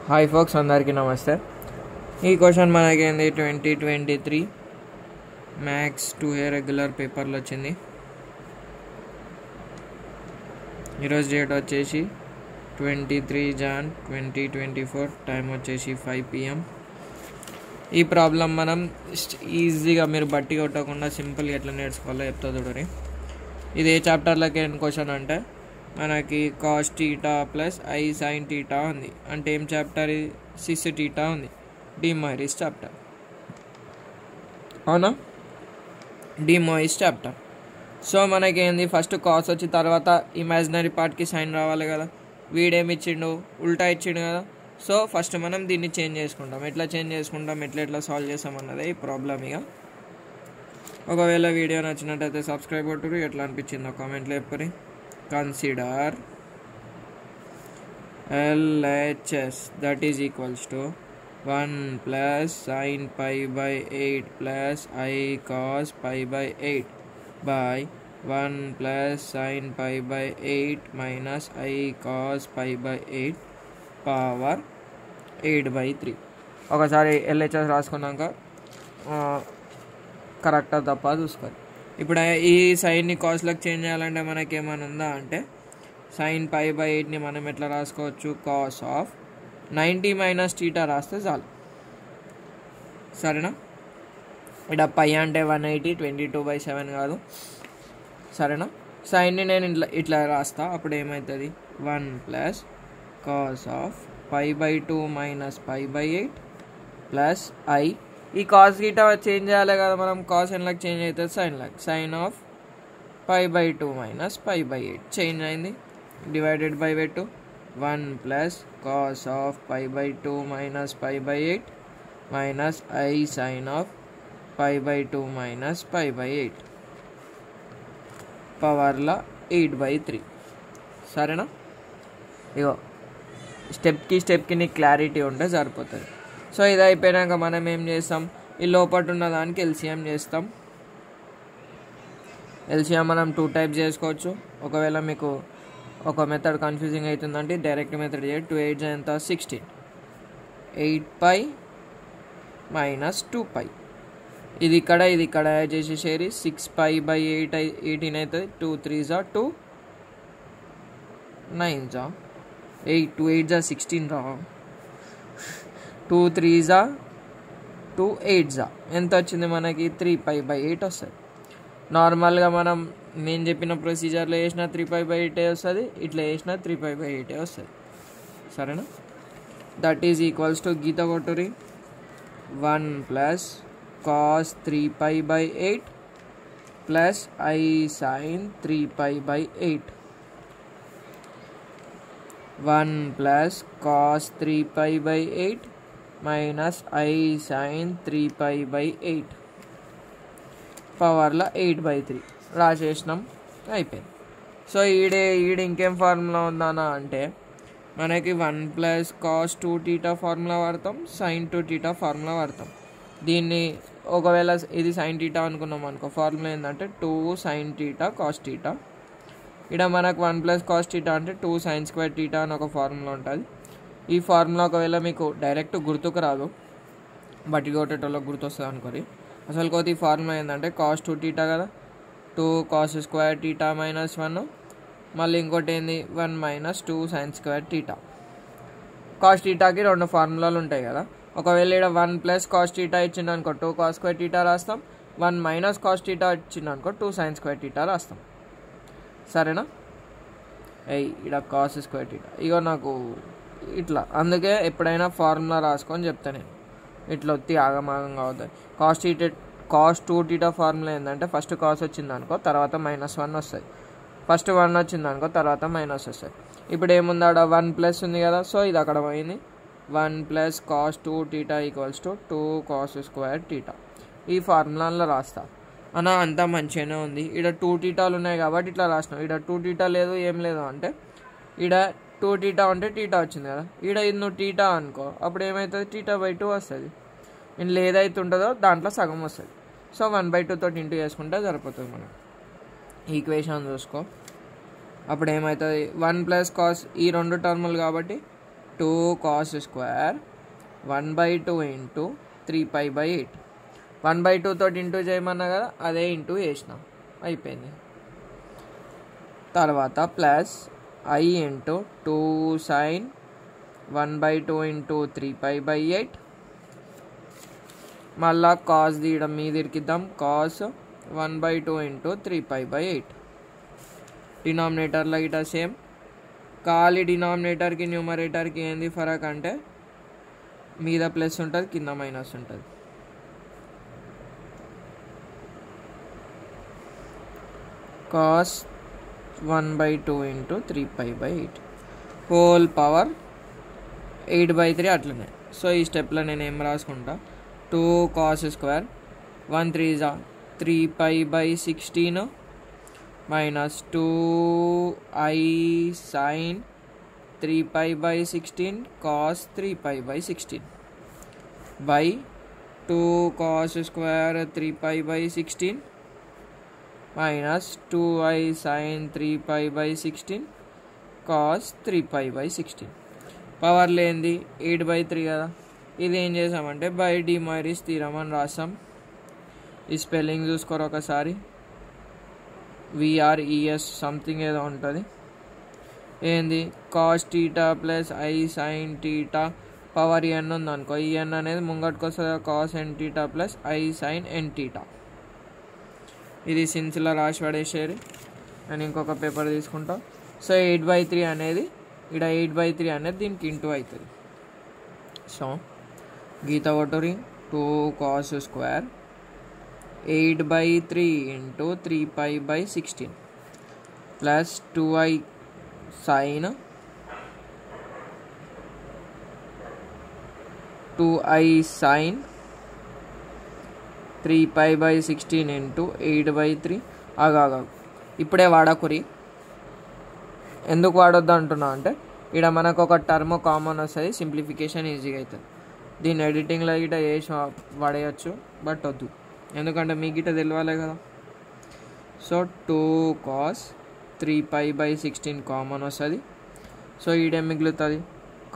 Hi folks, అందరికీ నమస్తే. ఈ క్వశ్చన్ మనకేంది 2023 మ్యాథ్స్ 2A రెగ్యులర్ పేపర్లో వచ్చింది. ఈరోజు డేట్ వచ్చేసి 23 Jan 2024, టైం వచ్చేసి 5 PM. ఈ ప్రాబ్లం మనం ఈజీగా మీరు బట్టి కొట్టకుండా సింపుల్గా ఎట్లా నేర్చుకోవాలో చెప్తా చూడరి. ఇది ఏ చాప్టర్లోకి ఏం క్వశ్చన్ అంటే మనకి cos theta plus i sine theta ఉంది. అంటే ఏం చాప్టర్? సిస్ టీటా ఉంది, డి మొయిరిస్ చాప్టర్. అవునా, డి మొయిరిస్ చాప్టర్. సో మనకేంది, ఫస్ట్ కాస్ వచ్చి తర్వాత ఇమాజినరీ పార్ట్కి సైన్ రావాలి కదా. వీడేమి ఇచ్చిండు, ఉల్టా ఇచ్చిండు కదా. సో ఫస్ట్ మనం దీన్ని చేంజ్ చేసుకుంటాం. ఎట్లా చేంజ్ చేసుకుంటాం, ఎట్లా సాల్వ్ చేస్తాం అన్నదే ఈ ప్రాబ్లం. ఇక ఒకవేళ వీడియో నచ్చినట్టయితే సబ్స్క్రైబ్ కొట్టురు. ఎట్లా అనిపించిందో కామెంట్లో చెప్పరి. Consider LHS that is equals to 1 plus sin pi by 8 plus I cos pi by 8 by 1 plus sin pi by 8 minus I cos pi by 8 power 8/3. ఒకసారి LHS రాసుకున్నాక కరెక్టా తప్ప చూసుకోవాలి. ఇప్పుడు ఈ సైన్ని కాస్ట్లోకి చేంజ్ చేయాలంటే మనకి ఏమైనా ఉందా అంటే, సైన్ పై బై 8ని మనం ఎట్లా రాసుకోవచ్చు, కాస్ ఆఫ్ 90 మైనస్ టీటా రాస్తే చాలు. సరేనా? ఇక్కడ పై అంటే 180, 22/7 కాదు. సరేనా? సైన్ని నేను ఇట్లా రాస్తా. అప్పుడు ఏమవుతుంది, 1 plus cos of π/2 minus π/8 plus i. ఈ కాస్ గీటా చేంజ్ చేయాలి కదా మనం. కాస్ ఎన్లకు చేంజ్ అవుతుంది సైన్లకు. సైన్ ఆఫ్ π/2 మైనస్ π/8 చేంజ్ అయింది, divided by 2. 1 plus cos of π/2 minus π/8 minus i sine of π/2 minus π/8 పవర్లో 8/3. సరేనా? ఇగో స్టెప్కి నీకు క్లారిటీ ఉంటే సరిపోతుంది. సో ఇది అయిపోయాక మనం ఏం చేస్తాం, ఈ లోపల ఉన్న దానికి ఎల్సిఎం చేస్తాం. ఎల్సిఎం మనం 2 టైప్స్ చేసుకోవచ్చు. ఒకవేళ మీకు ఒక మెథడ్ కన్ఫ్యూజింగ్ అవుతుందంటే డైరెక్ట్ మెథడ్ చేయండి. 2 8 ఎంత, 16. 8π మైనస్ 2π. ఇది ఇక్కడ యాడ్ చేసేసేరి 6π/8 18 అవుతుంది. 2 3s 2 9s 8 2 8s 16 రా. 2 3s 2 8s ఎంత వచ్చింది మనకి, 3π/8 వస్తుంది. నార్మల్గా నేను చెప్పిన ప్రొసీజర్లో వేసిన 3π/8 వస్తుంది, ఇట్లా వేసిన 3π/8 వస్తుంది. సరేనా? దట్ ఈజ్ ఈక్వల్స్ టు గీత కొట్టురి. 1 plus cos 3π/8 plus i sine 3π/8. 1 plus cos 3π/8 minus i sine 3π/8 పవర్లో 8/3 రాసేసినాం, అయిపోయింది. సో ఈడ ఇంకేం ఫార్ములా ఉందానా అంటే మనకి 1 ప్లస్ కాస్ 2 టీటా ఫార్ములా వాడతాం, సైన్ 2 టీటా ఫార్ములా వాడతాం. దీన్ని ఒకవేళ ఇది సైన్ టీటా అనుకున్నాం అనుకో, ఫార్ములా ఏంటంటే 2 సైన్ టీటా కాస్ టీటా. ఇక్కడ మనకు 1 ప్లస్ కాస్ టీటా అంటే 2 సైన్ స్క్వేర్ టీటా అని ఒక ఫార్ములా ఉంటుంది. ఈ ఫార్ములా ఒకవేళ మీకు డైరెక్ట్ గుర్తుకు రాదు, బట్టి కొట్టేటోళ్ళకి గుర్తొస్తుంది అనుకోరి. అసలు ఈ ఫార్ములా ఏంటంటే కాస్ 2 టీటా కదా, 2 కాస్ స్క్వేర్ టీటా మైనస్ 1, మళ్ళీ ఇంకోటి ఏంది 1 minus 2 sine square theta. Cos టీటాకి 2 ఫార్ములాలు ఉంటాయి కదా. ఒకవేళ ఇక్కడ 1 ప్లస్ కాస్ టీటా ఇచ్చింది అనుకో 2 కాస్ స్క్వేర్ టీటా రాస్తాం. 1 మైనస్ కాస్ టీటా ఇచ్చింది అనుకో 2 సైన్ స్క్వేర్ టీటా రాస్తాం. సరేనా? ఇక్కడ కాస్ స్క్వేర్ టీటా ఇగో నాకు ఇట్లా, అందుకే ఎప్పుడైనా ఫార్ములా రాసుకొని చెప్తా నేను. ఇట్లా వచ్చి ఆగమాగం అవుతుంది. కాస్ 2 టీటా ఫార్ములా ఏంటంటే ఫస్ట్ కాస్ వచ్చింది అనుకో తర్వాత -1 వస్తుంది, ఫస్ట్ 1 వచ్చింది అనుకో తర్వాత మైనస్ వస్తుంది. ఇప్పుడు ఏముంది ఆడ 1 ప్లస్ ఉంది కదా, సో ఇది అక్కడ పోయింది. 1 plus cos 2 theta equals to 2 cos square theta. ఈ ఫార్ములాలో రాస్తా అన్న, అంతా మంచిగానే ఉంది. ఇక్కడ 2 టీటాలు ఉన్నాయి కాబట్టి ఇట్లా రాసినాం. ఇక్కడ 2 టీటా లేదు, ఏం లేదు అంటే ఇక్కడ 2 టీటా అంటే టీటా వచ్చింది కదా. ఇక్కడ ఇది నువ్వు టీటా అనుకో, అప్పుడు ఏమవుతుంది, θ/2 వస్తుంది. ఇంట్లో ఏదైతే ఉంటుందో దాంట్లో సగం వస్తుంది. సో 1/2 తోటి ఇంటూ చేసుకుంటే సరిపోతుంది. మనం ఈక్వేషన్ చూసుకో. అప్పుడు ఏమవుతుంది 1 ప్లస్ కాస్ ఈ రెండు టర్ములు కాబట్టి 2 cos square 1/2 ఇంటూ 3π/8. 1/2 తోటి ఇంటూ చేయమన్నా కదా, అదే ఇంటూ చేసినాం, అయిపోయింది. తర్వాత plus I into 2 sin 1/2 into 3π/8. మళ్ళా కాస్ తీయడం మీద ఇరికిద్దాం, కాస్ 1/2 ఇంటూ 3π/8. డినామినేటర్లో ఇట సేమ్. ఖాళీ డినామినేటర్కి న్యూమరేటర్కి ఏంది ఫరక్ అంటే మీద ప్లస్ ఉంటుంది, కింద మైనస్ ఉంటుంది. కాస్ 1/2 ఇంటూ 3π/8 హోల్ పవర్ 8/3 అట్లనే. సో ఈ స్టెప్లో నేను ఏం రాసుకుంటా, 2 cos square 1 3 3π/16 minus 2i sin 3π/16 cos 3π/16 by 2 cos square 3π/16 minus 2i sin 3π/16 cos 3π/16. Power లేనిది 8/3 కదా. ఇది ఏం చేసామంటే బై డి మాయిరీస్ థీరం అని రాసాం. ఈ స్పెల్లింగ్ చూసుకోరు ఒకసారి, VRES సంథింగ్ ఏదో ఉంటుంది. ఏంది cos theta plus i sine theta power n ఉంది అనుకో, ఈ ఎన్ అనేది ముంగట్టుకు వస్తుంది, cos n theta plus i sine n theta. ఇది సిన్స్లో రాసి పడేసేది. నేను ఇంకొక పేపర్ తీసుకుంటా. సో 8/3 అనేది ఇక్కడ 8/3 అనేది దీనికి ఇంటూ అవుతుంది. సో గీత కొట్టురి, 2 cos square 8/3 into 3π/16 plus 2i sin 3π/16 into 8/3. ఆగా ఇప్పుడే వాడకురి. ఎందుకు వాడొద్దు అంటున్నా అంటే ఇక్కడ మనకు ఒక టర్మ్ కామన్ వస్తుంది, సింప్లిఫికేషన్ ఈజీగా అవుతుంది. దీన్ని ఎడిటింగ్లో గిట వేసి వాడేయచ్చు, బట్ వద్దు, ఎందుకంటే మీ గిట తెలియాలి కదా. సో 2 cos 3π/16 కామన్ వస్తుంది. సో ఈడేం మిగులుతుంది,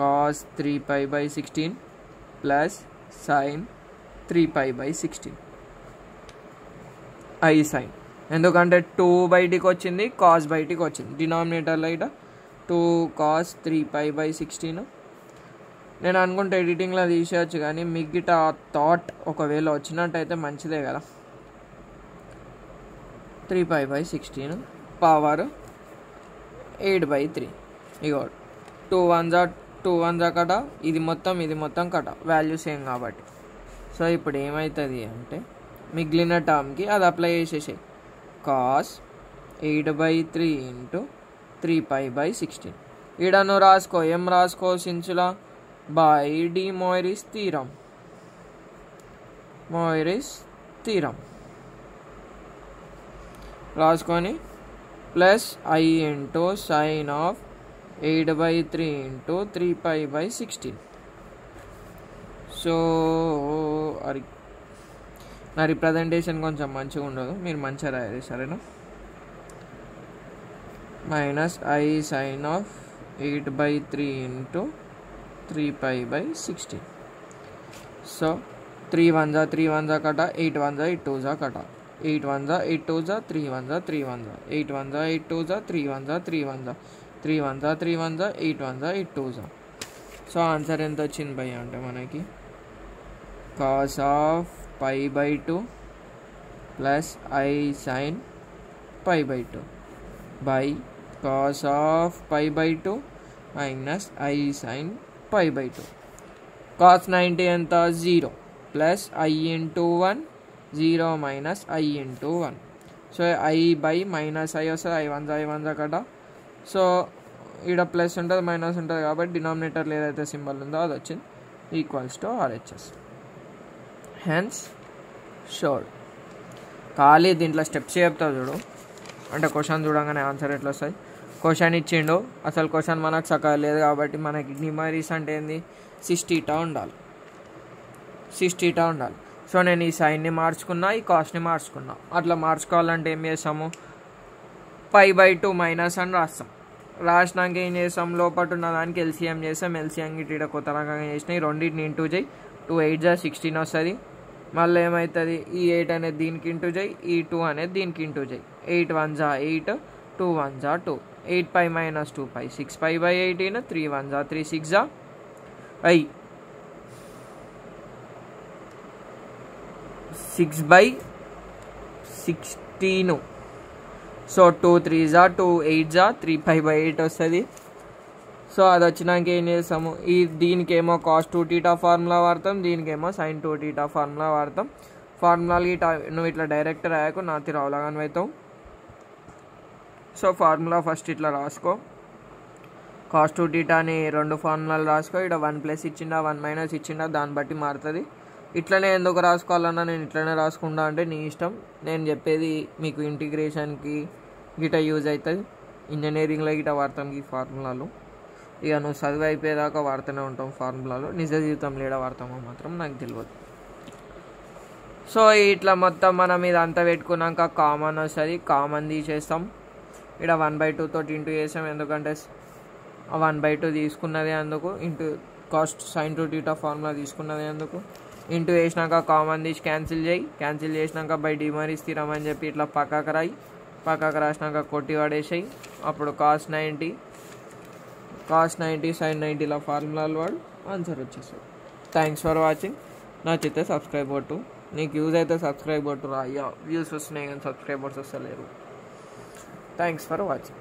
cos 3π/16 plus sine 3π/16 i sine. ఎందుకంటే 2 బయటికి వచ్చింది, కాస్ బయటికి వచ్చింది. డినామినేటర్లో ఇట 2 cos 3π/16. నేను అనుకుంటే ఎడిటింగ్లో తీసేయచ్చు, కానీ మిగిట థాట్ ఒకవేళ వచ్చినట్టయితే మంచిదే కదా. 3π/16 పవర్ 8/3. ఇగో 2 1 కట, ఇది మొత్తం కట, వాల్యూ సేమ్ కాబట్టి. సో ఇప్పుడు ఏమవుతుంది అంటే మిగిలిన టర్మ్కి అది అప్లై చేసేసాయి. Cos 8/3 into 3π/16. ఈడ నువ్వు రాసుకో, ఏం రాసుకో సిన్సులా, బై డి మాయిరీస్ థీరం రాసుకొని plus i into sine of 8/3 into 3π/16. So అది నా రిప్రజెంటేషన్ కొంచెం మంచిగా ఉండదు, మీరు మంచిగా రాయాలి, సరేనా. Minus i sine of 8/3 into 3π/16. So 3 1 3 1 కట, 8 1 8 2 కట, 8 1 8 2 3 1 3 1 8 1 8 2 3 1 3 1 3 1 3 1 8 1 8 2. సో ఆన్సర్ ఎంత వచ్చింది భయ్య అంటే మనకి cos of π/2 plus i sine π/2 by cos of π/2 minus i sine π/2. Cos 90 ఎంత, 0 plus i into 1, 0 minus i into 1. So i by minus i వస్తుంది, i 1 కట. సో ఇక్కడ ప్లస్ ఉంటుంది, మైనస్ ఉంటుంది, కాబట్టి డినామినేటర్లో ఏదైతే సింబల్ ఉందో అది వచ్చింది, ఈక్వల్స్ టు RHS. హెన్స్ షోర్డ్. ఖాళీ దీంట్లో స్టెప్స్ చెప్తా చూడు, అంటే క్వశ్చన్ చూడగానే ఆన్సర్ ఎట్లా వస్తుంది. క్వశ్చన్ ఇచ్చిండు, అసలు క్వశ్చన్ మనకు సకాలం లేదు కాబట్టి మనకి న్యూమరీస్ అంటే ఏంది, 6θ ఉండాలి. సో నేను ఈ సైన్ని మార్చుకున్నా, ఈ కాస్ట్ని మార్చుకున్నా. అట్లా మార్చుకోవాలంటే ఏం చేస్తాము, π/2 మైనస్ అని రాస్తాం. రాసినాక ఏం చేస్తాం, లోపల ఉన్న దానికి ఎల్సిఎం చేస్తాం. ఎల్సిఎం గిట్ట కొత్త రకంగా చేసినాయి. రెండింటిని ఇంటూ చేయి, 2 8 జా 16 వస్తుంది. మళ్ళీ ఏమవుతుంది, ఈ 8 అనేది దీనికి ఇంటూ చేయి, ఈ 2 అనేది దీనికి ఇంటూ చేయి. 8 1 జా 8, 2 1 జా 2, 8 pi minus 2 pi 6 pi by 18, 3 1 జా 3, 6 జా 8, 6 బై 16. సో 2 3 జా 2, 8 జా 3 పై బై 8 వస్తుంది. సో అది వచ్చినాక ఏం చేస్తాము, దీనికేమో కాస్ 2 టీటా ఫార్ములా వాడతాం, దీనికేమో సైన్ 2 టీటా ఫార్ములా వాడతాం. ఫార్ములాలు నువ్వు ఇట్లా డైరెక్ట్ రాయకు, నాతి రావులాగాని అవుతావు. సో ఫార్ములా ఫస్ట్ ఇట్లా రాసుకో, కాస్ 2 టీటాని 2 ఫార్ములాలు రాసుకో. ఇక్కడ 1 ప్లస్ ఇచ్చిండా 1 మైనస్ ఇచ్చిండా దాన్ని బట్టి మారుతుంది. ఇట్లనే ఎందుకు రాసుకోవాలన్నా నేను ఇట్లనే రాసుకుంటా అంటే నీ ఇష్టం. నేను చెప్పేది మీకు ఇంటిగ్రేషన్కి గిట యూజ్ అవుతుంది. ఇంజనీరింగ్లో గిట వాడతాం ఈ ఫార్ములాలు. ఇక నువ్వు చదువు అయిపోయేదాకా వాడుతూనే ఉంటాం ఫార్ములాలు. నిజ జీవితంలో ఏడ వాడతామో మాత్రం నాకు తెలియదు. సో ఇట్లా మొత్తం మనం ఇదంతా పెట్టుకున్నాక కామన్ వస్తుంది, కామన్ తీసేస్తాం. ఇక్కడ 1/2 తోటి ఇంటూ చేసాం, ఎందుకంటే 1/2 తీసుకున్నది అందుకు, into cos sine 2 theta formula తీసుకున్నది అందుకు. ఇంటూ వేసినాక కామన్ తీసి క్యాన్సిల్ చేయి, క్యాన్సిల్ చేసినాక బై డిమరీస్ స్థిరం అని చెప్పి ఇట్లా పక్కకు రాయి. పక్కకు రాసినాక కొట్టి పడేసాయి. అప్పుడు కాస్ 90 సైన్ 90ల ఫార్ములాలు వాడు ఆన్సర్ వచ్చేస్తాడు. Thanks for watching. నచ్చితే సబ్స్క్రైబ్ కొట్టు, నీకు యూజ్ అయితే సబ్స్క్రైబ్ కొట్టు రా. అయ్యా వ్యూస్ వస్తున్నాయి కానీ సబ్స్క్రైబర్స్ వస్తలేరు. Thanks for watching.